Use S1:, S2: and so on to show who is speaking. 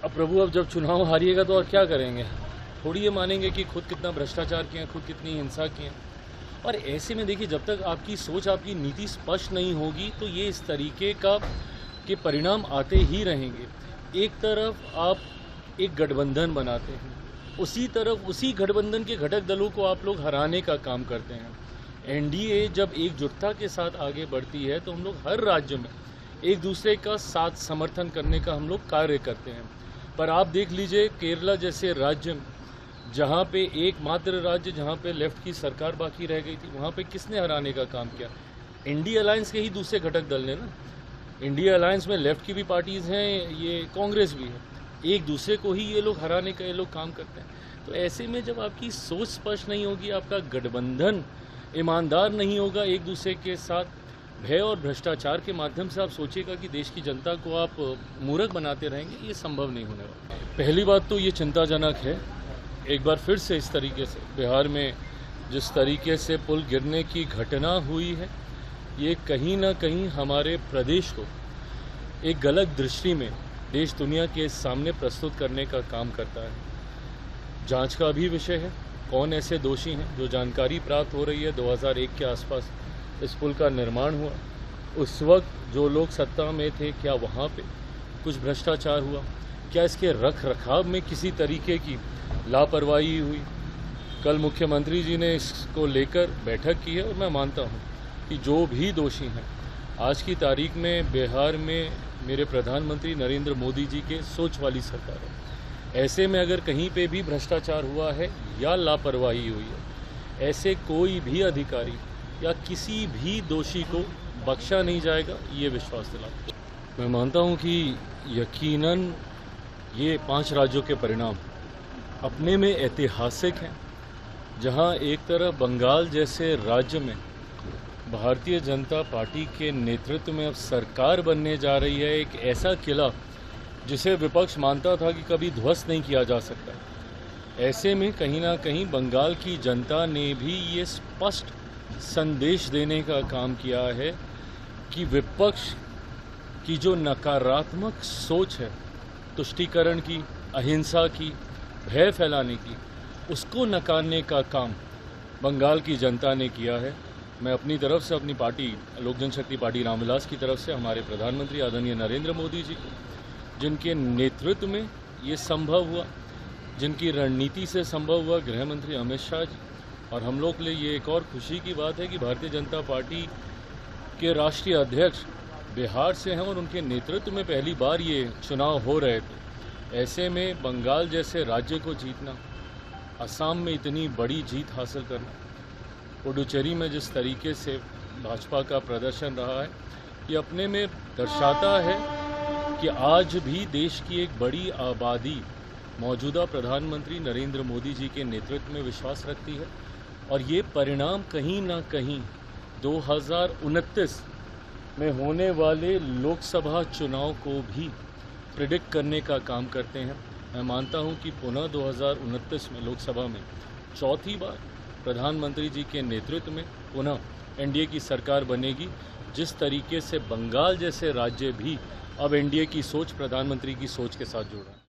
S1: अब प्रभु, अब जब चुनाव हारिएगा तो और क्या करेंगे? थोड़ी ये मानेंगे कि खुद कितना भ्रष्टाचार किया, खुद कितनी हिंसा की है। और ऐसे में देखिए, जब तक आपकी सोच, आपकी नीति स्पष्ट नहीं होगी तो ये इस तरीके के परिणाम आते ही रहेंगे। एक तरफ आप एक गठबंधन बनाते हैं, उसी तरफ उसी गठबंधन के घटक दलों को आप लोग हराने का काम करते हैं। एनडीए जब एकजुटता के साथ आगे बढ़ती है तो हम लोग हर राज्य में एक दूसरे का साथ समर्थन करने का हम लोग कार्य करते हैं। पर आप देख लीजिए, केरला जैसे राज्य जहाँ पे एकमात्र राज्य जहाँ पे लेफ्ट की सरकार बाकी रह गई थी, वहाँ पे किसने हराने का काम किया? इंडिया अलायंस के ही दूसरे घटक दल ने ना। इंडिया अलायंस में लेफ्ट की भी पार्टीज़ हैं, ये कांग्रेस भी है, एक दूसरे को ही ये लोग हराने का ये लोग काम करते हैं। तो ऐसे में जब आपकी सोच स्पष्ट नहीं होगी, आपका गठबंधन ईमानदार नहीं होगा, एक दूसरे के साथ भय और भ्रष्टाचार के माध्यम से आप सोचिएगा कि देश की जनता को आप मूर्ख बनाते रहेंगे, ये संभव नहीं होने वाला। पहली बात तो ये चिंताजनक है, एक बार फिर से इस तरीके से बिहार में जिस तरीके से पुल गिरने की घटना हुई है, ये कहीं ना कहीं हमारे प्रदेश को एक गलत दृष्टि में देश दुनिया के सामने प्रस्तुत करने का काम करता है। जांच का भी विषय है, कौन ऐसे दोषी हैं। जो जानकारी प्राप्त हो रही है, 2001 के आसपास इस पुल का निर्माण हुआ, उस वक्त जो लोग सत्ता में थे, क्या वहाँ पे कुछ भ्रष्टाचार हुआ? क्या इसके रख रखाव में किसी तरीके की लापरवाही हुई? कल मुख्यमंत्री जी ने इसको लेकर बैठक की है और मैं मानता हूँ कि जो भी दोषी हैं, आज की तारीख में बिहार में मेरे प्रधानमंत्री नरेंद्र मोदी जी के सोच वाली सरकार है। ऐसे में अगर कहीं पे भी भ्रष्टाचार हुआ है या लापरवाही हुई है, ऐसे कोई भी अधिकारी या किसी भी दोषी को बख्शा नहीं जाएगा, ये विश्वास दिलाता हूं। मैं मानता हूं कि यकीनन ये 5 राज्यों के परिणाम अपने में ऐतिहासिक हैं, जहां एक तरफ बंगाल जैसे राज्य में भारतीय जनता पार्टी के नेतृत्व में अब सरकार बनने जा रही है, एक ऐसा किला जिसे विपक्ष मानता था कि कभी ध्वस्त नहीं किया जा सकता। ऐसे में कहीं ना कहीं बंगाल की जनता ने भी ये स्पष्ट संदेश देने का काम किया है कि विपक्ष की जो नकारात्मक सोच है, तुष्टीकरण की, अहिंसा की, भय फैलाने की, उसको नकारने का काम बंगाल की जनता ने किया है। मैं अपनी तरफ से, अपनी पार्टी लोक जनशक्ति पार्टी रामविलास की तरफ से हमारे प्रधानमंत्री आदरणीय नरेंद्र मोदी जी को, जिनके नेतृत्व में ये संभव हुआ, जिनकी रणनीति से संभव हुआ, गृह मंत्री अमित शाह जी, और हम लोग के लिए ये एक और खुशी की बात है कि भारतीय जनता पार्टी के राष्ट्रीय अध्यक्ष बिहार से हैं और उनके नेतृत्व में पहली बार ये चुनाव हो रहे थे। ऐसे में बंगाल जैसे राज्य को जीतना, असम में इतनी बड़ी जीत हासिल करना, पुडुचेरी में जिस तरीके से भाजपा का प्रदर्शन रहा है, ये अपने में दर्शाता है कि आज भी देश की एक बड़ी आबादी मौजूदा प्रधानमंत्री नरेंद्र मोदी जी के नेतृत्व में विश्वास रखती है। और ये परिणाम कहीं ना कहीं 2029 में होने वाले लोकसभा चुनाव को भी प्रिडिक्ट करने का काम करते हैं। मैं मानता हूं कि पुनः 2029 में लोकसभा में चौथी बार प्रधानमंत्री जी के नेतृत्व में पुनः एनडीए की सरकार बनेगी, जिस तरीके से बंगाल जैसे राज्य भी अब एनडीए की सोच, प्रधानमंत्री की सोच के साथ जुड़ रहा है।